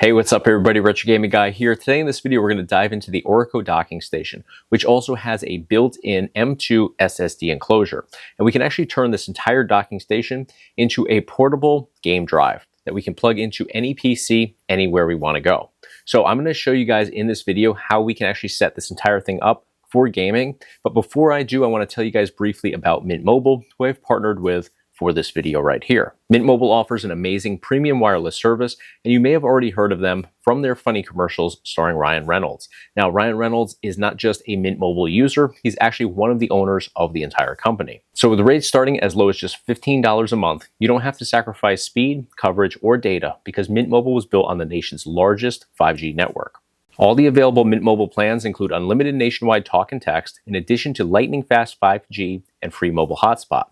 Hey, what's up everybody, Retro Gaming Guy here. Today in this video, we're going to dive into the Orico docking station, which also has a built-in M.2 SSD enclosure. And we can actually turn this entire docking station into a portable game drive that we can plug into any PC anywhere we want to go. So I'm going to show you guys in this video how we can actually set this entire thing up for gaming. But before I do, I want to tell you guys briefly about Mint Mobile, who I've partnered with for this video right here. Mint Mobile offers an amazing premium wireless service, and you may have already heard of them from their funny commercials starring Ryan Reynolds. Now, Ryan Reynolds is not just a Mint Mobile user, he's actually one of the owners of the entire company. So with the rates starting as low as just $15 a month, you don't have to sacrifice speed, coverage, or data because Mint Mobile was built on the nation's largest 5G network. All the available Mint Mobile plans include unlimited nationwide talk and text, in addition to lightning fast 5G and free mobile hotspot.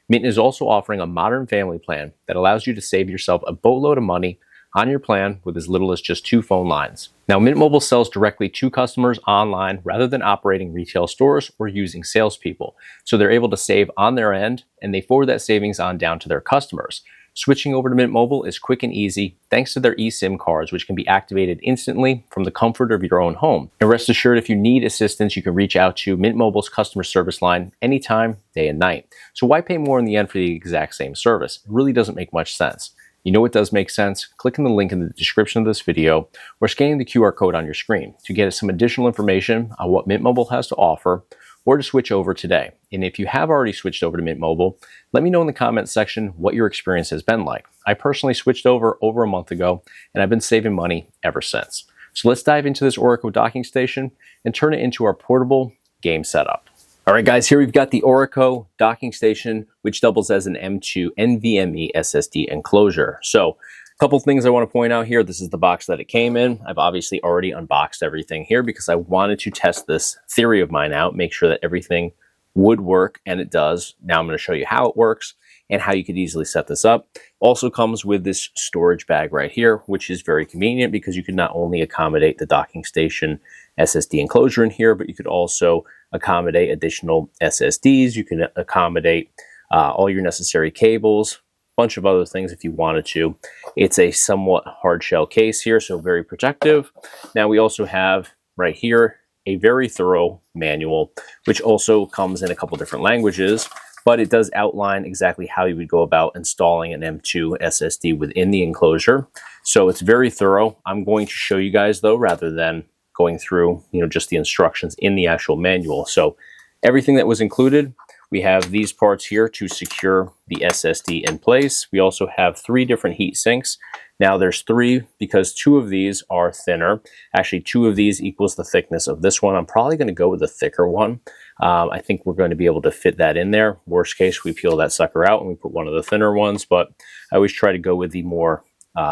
Mint is also offering a modern family plan that allows you to save yourself a boatload of money on your plan with as little as just 2 phone lines. Now, Mint Mobile sells directly to customers online rather than operating retail stores or using salespeople. So they're able to save on their end, and they forward that savings on down to their customers. Switching over to Mint Mobile is quick and easy thanks to their eSIM cards, which can be activated instantly from the comfort of your own home. And rest assured, if you need assistance, you can reach out to Mint Mobile's customer service line anytime, day and night. So why pay more in the end for the exact same service? It really doesn't make much sense. You know what does make sense? Clicking the link in the description of this video or scanning the QR code on your screen to get some additional information on what Mint Mobile has to offer, or to switch over today. And if you have already switched over to Mint Mobile, let me know in the comments section what your experience has been like. I personally switched over a month ago, and I've been saving money ever since. So let's dive into this Orico docking station and turn it into our portable game setup. All right, guys, here we've got the Orico docking station, which doubles as an M.2 NVMe SSD enclosure. So a couple things I want to point out here. This is the box that it came in. I've obviously already unboxed everything here because I wanted to test this theory of mine out, make sure that everything would work, and it does. Now I'm going to show you how it works and how you could easily set this up. Also comes with this storage bag right here, which is very convenient because you can not only accommodate the docking station SSD enclosure in here, but you could also accommodate additional SSDs. You can accommodate all your necessary cables, bunch of other things if you wanted to. It's a somewhat hard shell case here, so very protective. Now we also have right here a very thorough manual, which also comes in a couple different languages, but it does outline exactly how you would go about installing an M.2 SSD within the enclosure. So it's very thorough. I'm going to show you guys though, rather than going through, just the instructions in the actual manual. So everything that was included, we have these parts here to secure the SSD in place. We also have 3 different heat sinks. Now there's 3 because 2 of these are thinner. Actually, 2 of these equals the thickness of this one. I'm probably going to go with the thicker one. I think we're going to be able to fit that in there. Worst case, we peel that sucker out and we put one of the thinner ones, but I always try to go with the more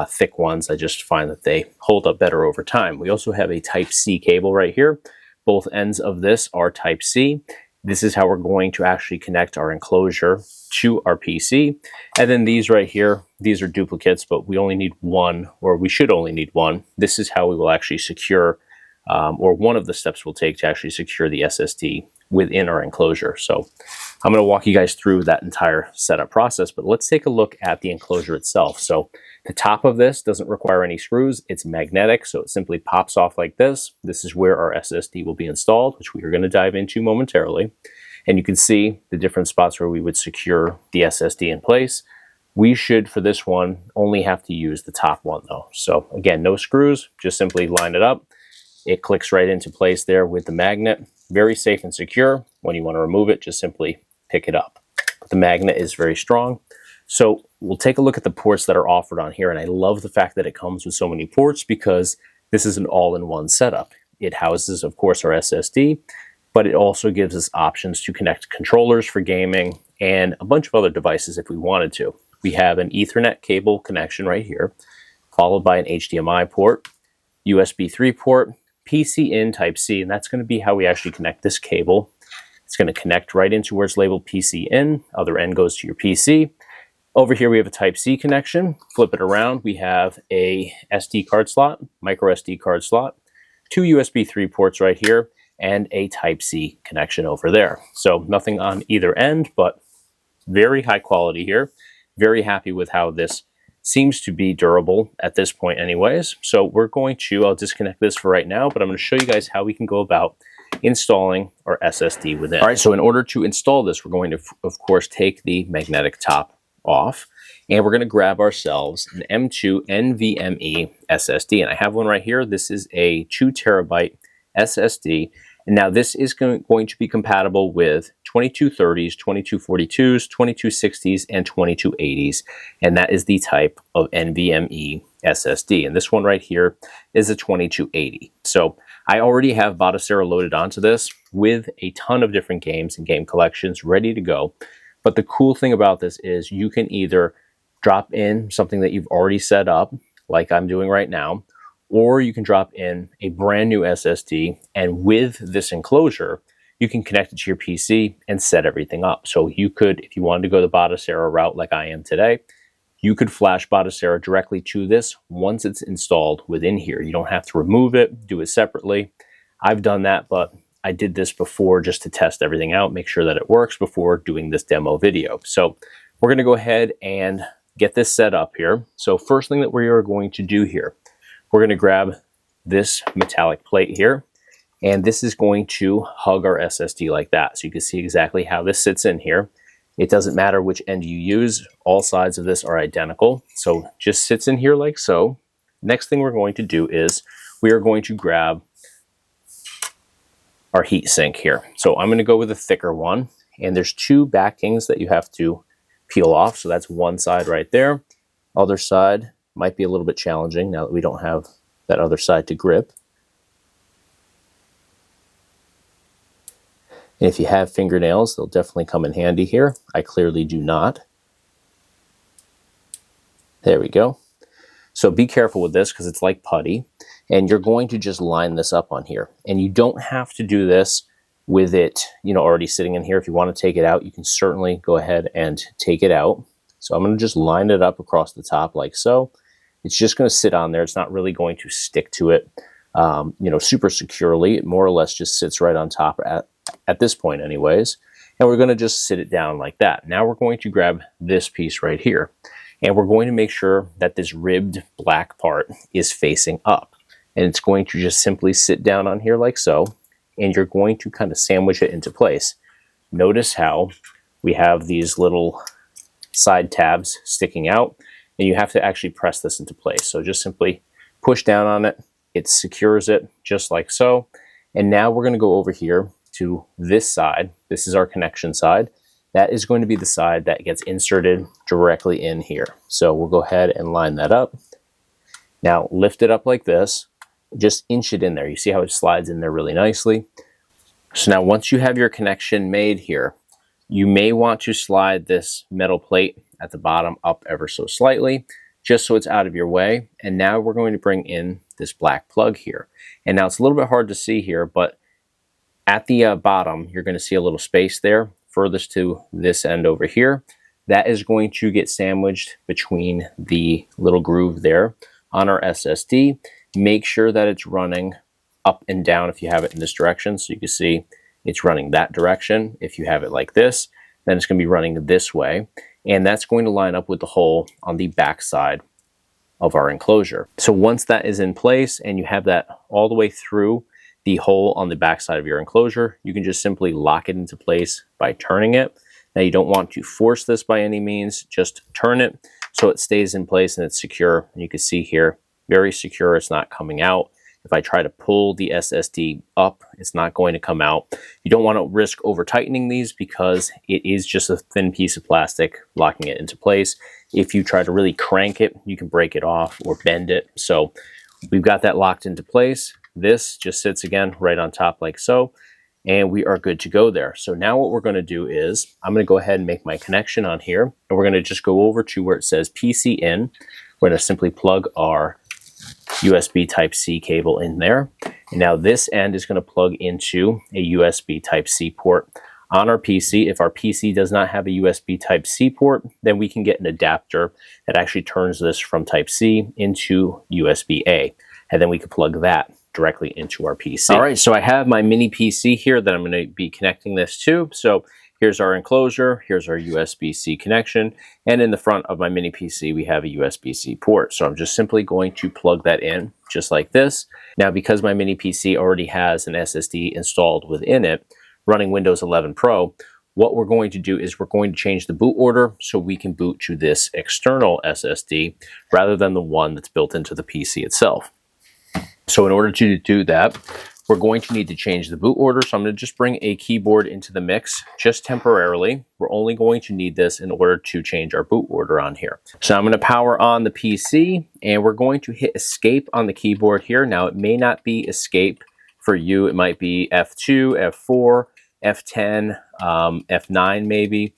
thick ones. I just find that they hold up better over time. We also have a Type-C cable right here. Both ends of this are Type-C. This is how we're going to actually connect our enclosure to our PC. And then these right here, these are duplicates, but we only need one, or we should only need one. This is how we will actually secure, or one of the steps we'll take to actually secure the SSD within our enclosure. So I'm going to walk you guys through that entire setup process, but let's take a look at the enclosure itself. So the top of this doesn't require any screws. It's magnetic, so it simply pops off like this. This is where our SSD will be installed, which we are going to dive into momentarily. And you can see the different spots where we would secure the SSD in place. We should, for this one, only have to use the top one though. So again, no screws, just simply line it up. It clicks right into place there with the magnet. Very safe and secure. When you want to remove it, just simply pick it up. But the magnet is very strong. So we'll take a look at the ports that are offered on here. And I love the fact that it comes with so many ports because this is an all-in-one setup. It houses, of course, our SSD, but it also gives us options to connect controllers for gaming and a bunch of other devices if we wanted to. We have an Ethernet cable connection right here, followed by an HDMI port, USB 3 port, PC in Type-C, and that's going to be how we actually connect this cable. It's going to connect right into where it's labeled PC in. Other end goes to your PC. Over here we have a Type-C connection. Flip it around. We have a SD card slot, micro SD card slot, 2 USB 3 ports right here, and a Type-C connection over there. So nothing on either end, but very high quality here. Very happy with how this seems to be durable at this point anyways. So I'll disconnect this for right now, but I'm going to show you guys how we can go about installing our SSD within. All right, so in order to install this, we're going to, of course, take the magnetic top off, and we're going to grab ourselves an M.2 NVMe SSD. And I have one right here. This is a 2 terabyte SSD. And now this is going to be compatible with 2230s, 2242s, 2260s, and 2280s. And that is the type of NVMe SSD. And this one right here is a 2280. So I already have Batocera loaded onto this with a ton of different games and game collections ready to go. But the cool thing about this is you can either drop in something that you've already set up, like I'm doing right now, or you can drop in a brand new SSD, and with this enclosure, you can connect it to your PC and set everything up. So you could, if you wanted to go the Batocera route like I am today, you could flash Batocera directly to this once it's installed within here. You don't have to remove it, do it separately. I've done that, but I did this before just to test everything out, make sure that it works before doing this demo video. So we're gonna go ahead and get this set up here. So first thing that we are going to do here, we're going to grab this metallic plate here, and this is going to hug our SSD like that. So you can see exactly how this sits in here. It doesn't matter which end you use. All sides of this are identical. So just sits in here like so. Next thing we're going to do is we are going to grab our heat sink here. So I'm going to go with a thicker one, and there's 2 backings that you have to peel off. So that's one side right there. Other side might be a little bit challenging now that we don't have that other side to grip. And if you have fingernails, they'll definitely come in handy here. I clearly do not. There we go. So be careful with this because it's like putty, and you're going to just line this up on here. And you don't have to do this with it, already sitting in here. If you want to take it out, you can certainly go ahead and take it out. So I'm going to just line it up across the top like so. It's just going to sit on there. It's not really going to stick to it, super securely. It more or less just sits right on top at this point anyways. And we're going to just sit it down like that. Now we're going to grab this piece right here, and we're going to make sure that this ribbed black part is facing up. And it's going to just simply sit down on here like so, and you're going to kind of sandwich it into place. Notice how we have these little side tabs sticking out, and you have to actually press this into place. So just simply push down on it. It secures it just like so. And now we're going to go over here to this side. This is our connection side. That is going to be the side that gets inserted directly in here. So we'll go ahead and line that up. Now lift it up like this. Just inch it in there. You see how it slides in there really nicely. So now once you have your connection made here, you may want to slide this metal plate at the bottom up ever so slightly, just so it's out of your way. And now we're going to bring in this black plug here. And now it's a little bit hard to see here, but at the bottom, you're going to see a little space there, furthest to this end over here. That is going to get sandwiched between the little groove there on our SSD. Make sure that it's running up and down if you have it in this direction. So you can see it's running that direction. If you have it like this, then it's going to be running this way. And that's going to line up with the hole on the back side of our enclosure. So once that is in place and you have that all the way through the hole on the back side of your enclosure, you can just simply lock it into place by turning it. Now you don't want to force this by any means, just turn it so it stays in place and it's secure. And you can see here, very secure, it's not coming out. If I try to pull the SSD up, it's not going to come out. You don't want to risk over tightening these because it is just a thin piece of plastic locking it into place. If you try to really crank it, you can break it off or bend it. So we've got that locked into place. This just sits again right on top like so, and we are good to go there. So now what we're going to do is I'm going to go ahead and make my connection on here, and we're going to just go over to where it says PC in. We're going to simply plug our USB Type-C cable in there. And now this end is going to plug into a USB Type-C port on our PC. If our PC does not have a USB Type-C port, then we can get an adapter that actually turns this from Type-C into USB-A. And then we can plug that directly into our PC. All right, so I have my mini PC here that I'm going to be connecting this to. So Here's our enclosure, here's our USB-C connection, and in the front of my mini PC, we have a USB-C port. So I'm just simply going to plug that in, just like this. Now, because my mini PC already has an SSD installed within it, running Windows 11 Pro, what we're going to do is we're going to change the boot order so we can boot to this external SSD rather than the one that's built into the PC itself. So in order to do that, we're going to need to change the boot order. So I'm going to just bring a keyboard into the mix just temporarily. We're only going to need this in order to change our boot order on here. So I'm going to power on the PC and we're going to hit escape on the keyboard here. Now it may not be escape for you. It might be F2, F4, F10, F9 maybe.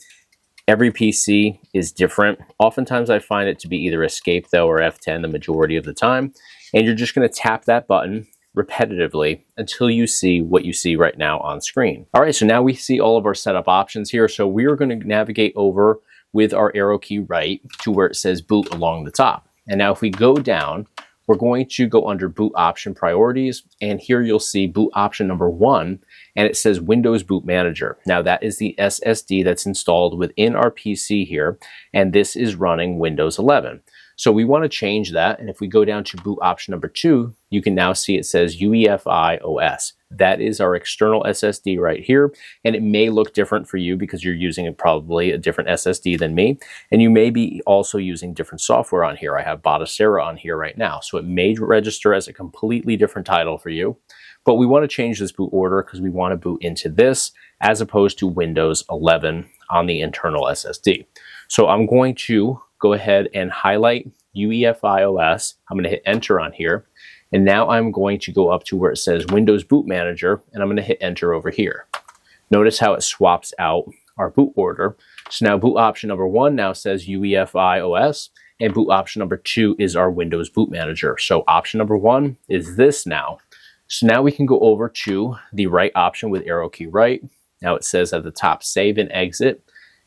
Every PC is different. Oftentimes I find it to be either escape though or F10 the majority of the time. And you're just going to tap that button repetitively until you see what you see right now on screen. All right, so now we see all of our setup options here. So we are going to navigate over with our arrow key right to where it says boot along the top. And now if we go down, we're going to go under boot option priorities. And here you'll see boot option number 1, and it says Windows Boot Manager. Now that is the SSD that's installed within our PC here, and this is running Windows 11. So we want to change that, and if we go down to boot option number 2, you can now see it says UEFI OS. That is our external SSD right here, and it may look different for you because you're using probably a different SSD than me, and you may be also using different software on here. I have Batocera on here right now, so it may register as a completely different title for you, but we want to change this boot order because we want to boot into this as opposed to Windows 11 on the internal SSD. So I'm going to go ahead and highlight UEFI OS. I'm going to hit enter on here. And now I'm going to go up to where it says Windows Boot Manager, and I'm going to hit enter over here. Notice how it swaps out our boot order. So now boot option number 1 now says UEFI OS, and boot option number 2 is our Windows Boot Manager. So option number 1 is this now. So now we can go over to the right option with arrow key right. Now it says at the top save and exit.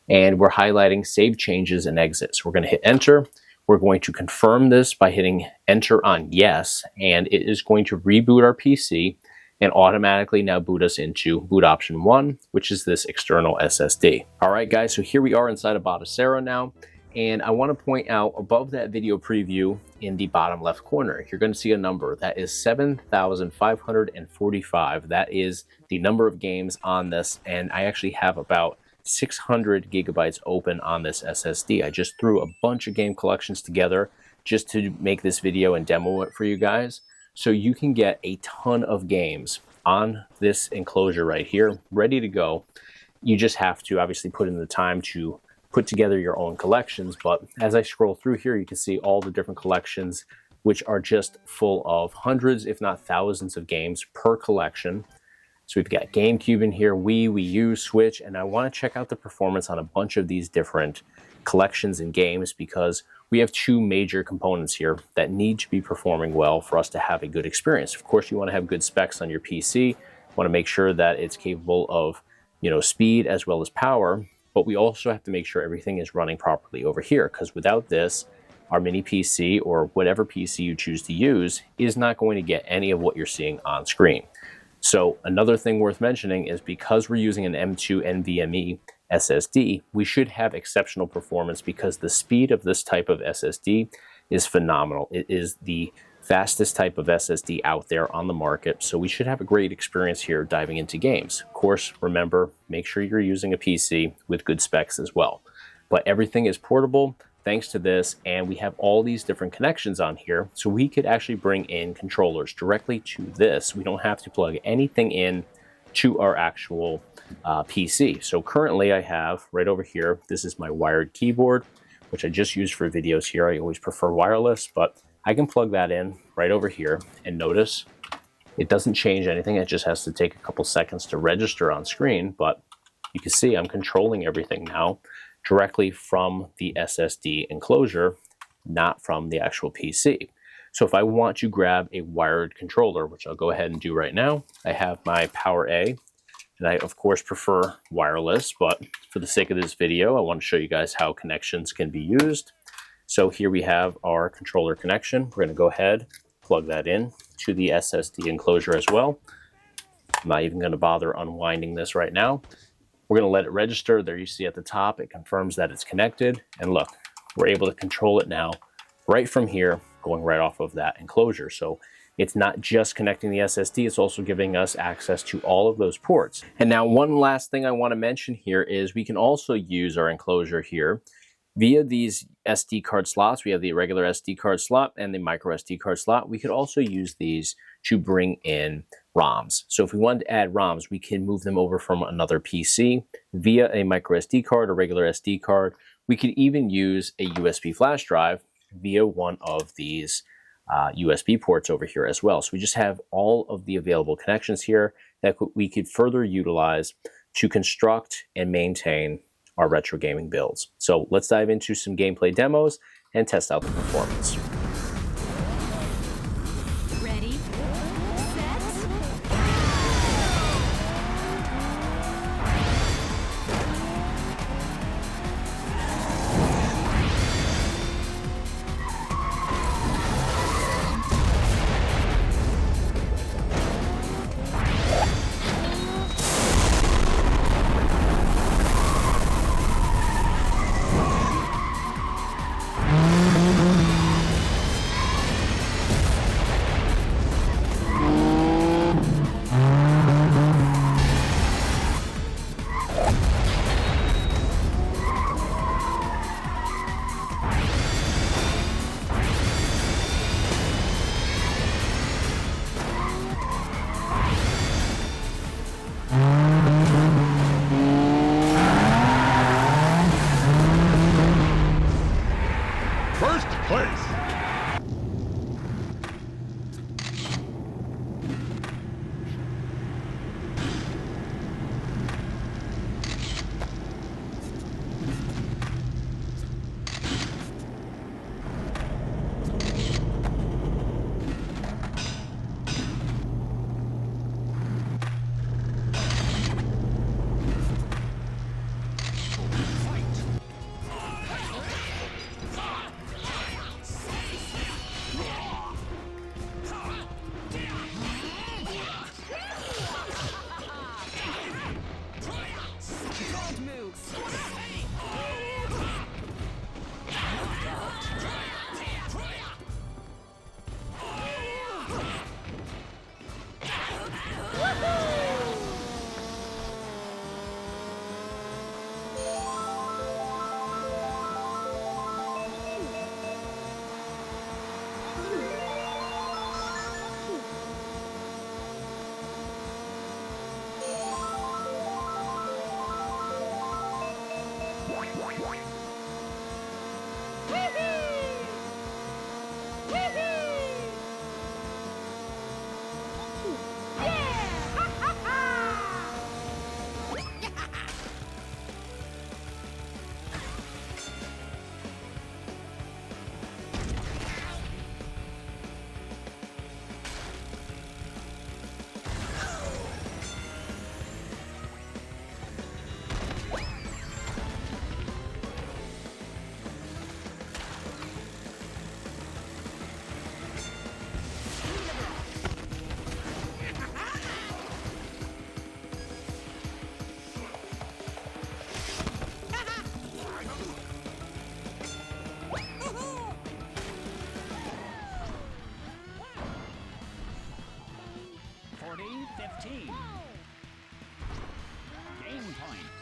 And we're highlighting save changes and exit. So we're going to hit enter. We're going to confirm this by hitting enter on yes, and it is going to reboot our PC and automatically now boot us into boot option 1, which is this external SSD. All right, guys, so here we are inside of Batocera now, and I want to point out above that video preview in the bottom left corner, you're going to see a number that is 7,545. That is the number of games on this, and I actually have about 600 gigabytes open on this SSD. I just threw a bunch of game collections together just to make this video and demo it for you guys. So you can get a ton of games on this enclosure right here, ready to go. You just have to obviously put in the time to put together your own collections. But as I scroll through here, you can see all the different collections, which are just full of hundreds, if not thousands of games per collection. So we've got GameCube in here, Wii U, Switch, and I want to check out the performance on a bunch of these different collections and games because we have 2 major components here that need to be performing well for us to have a good experience. Of course, you want to have good specs on your PC. You want to make sure that it's capable of, speed as well as power, but we also have to make sure everything is running properly over here because without this, our mini PC or whatever PC you choose to use is not going to get any of what you're seeing on screen. So another thing worth mentioning is because we're using an M.2 NVMe SSD, we should have exceptional performance because the speed of this type of SSD is phenomenal. It is the fastest type of SSD out there on the market, so we should have a great experience here diving into games. Of course, remember, make sure you're using a PC with good specs as well. But everything is portable thanks to this, and we have all these different connections on here, so we could actually bring in controllers directly to this. We don't have to plug anything in to our actual PC. So currently I have right over here, this is my wired keyboard, which I just use for videos here. I always prefer wireless, but I can plug that in right over here, and notice it doesn't change anything. It just has to take a couple seconds to register on screen, but you can see I'm controlling everything now directly from the SSD enclosure, not from the actual PC. So if I want to grab a wired controller, which I'll go ahead and do right now, I have my Power A, and I of course prefer wireless, but for the sake of this video, I want to show you guys how connections can be used. So here we have our controller connection. We're going to go ahead, plug that in to the SSD enclosure as well. I'm not even going to bother unwinding this right now. We're going to let it register. There you see at the top, it confirms that it's connected. And look, we're able to control it now right from here, going right off of that enclosure. So it's not just connecting the SSD, it's also giving us access to all of those ports. And now one last thing I want to mention here is we can also use our enclosure here via these SD card slots. We have the regular SD card slot and the micro SD card slot. We could also use these to bring in ROMs. So if we wanted to add ROMs, we can move them over from another PC via a micro SD card or regular SD card. We could even use a USB flash drive via one of these USB ports over here as well. So we just have all of the available connections here that we could further utilize to construct and maintain our retro gaming builds. So let's dive into some gameplay demos and test out the performance. Ready, set, First place! Game point.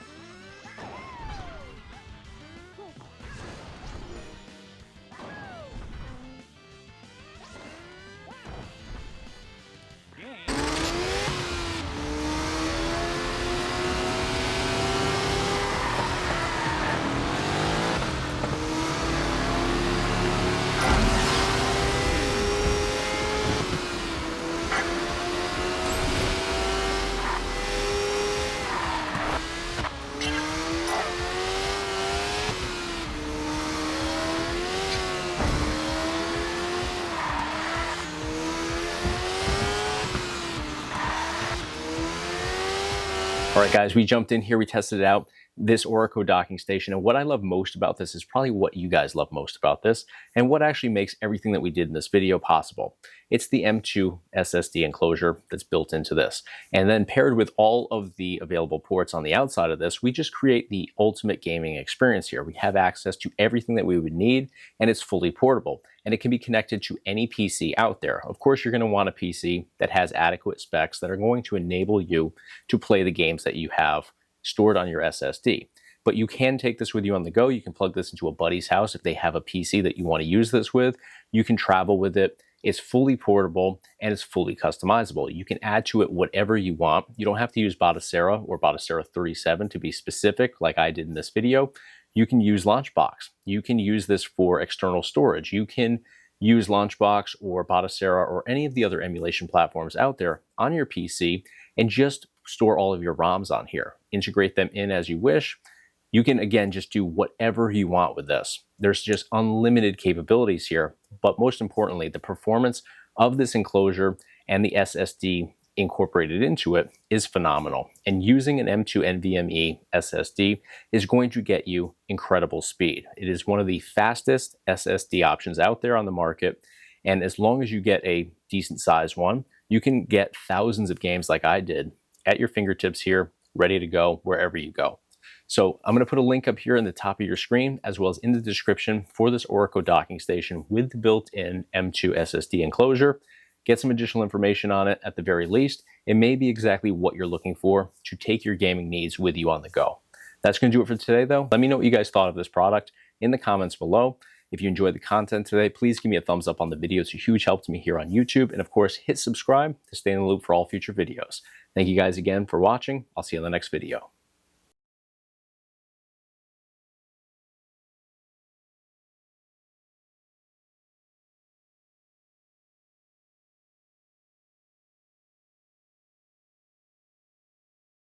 All right, guys, we jumped in here, we tested it out. this Orico docking station. And what I love most about this is probably what you guys love most about this, and what actually makes everything that we did in this video possible. It's the M.2 SSD enclosure that's built into this. And then paired with all of the available ports on the outside of this, we just create the ultimate gaming experience here. We have access to everything that we would need, and it's fully portable. And it can be connected to any PC out there. Of course, you're going to want a PC that has adequate specs that are going to enable you to play the games that you have stored on your SSD. But you can take this with you on the go. You can plug this into a buddy's house if they have a PC that you want to use this with. You can travel with it. It's fully portable and it's fully customizable. You can add to it whatever you want. You don't have to use Batocera or Batocera 37 to be specific like I did in this video. You can use Launchbox. You can use this for external storage. You can use Launchbox or Batocera or any of the other emulation platforms out there on your PC and just store all of your ROMs on here. Integrate them in as you wish. You can, again, just do whatever you want with this. There's just unlimited capabilities here, but most importantly, the performance of this enclosure and the SSD incorporated into it is phenomenal. And using an M.2 NVMe SSD is going to get you incredible speed. It is one of the fastest SSD options out there on the market. And as long as you get a decent sized one, you can get thousands of games like I did at your fingertips here, ready to go wherever you go. So I'm going to put a link up here in the top of your screen, as well as in the description for this Orico docking station with the built-in M.2 SSD enclosure. Get some additional information on it at the very least. It may be exactly what you're looking for to take your gaming needs with you on the go. That's going to do it for today, though. Let me know what you guys thought of this product in the comments below. If you enjoyed the content today, please give me a thumbs up on the video. It's a huge help to me here on YouTube. And of course, hit subscribe to stay in the loop for all future videos. Thank you guys again for watching. I'll see you in the next video.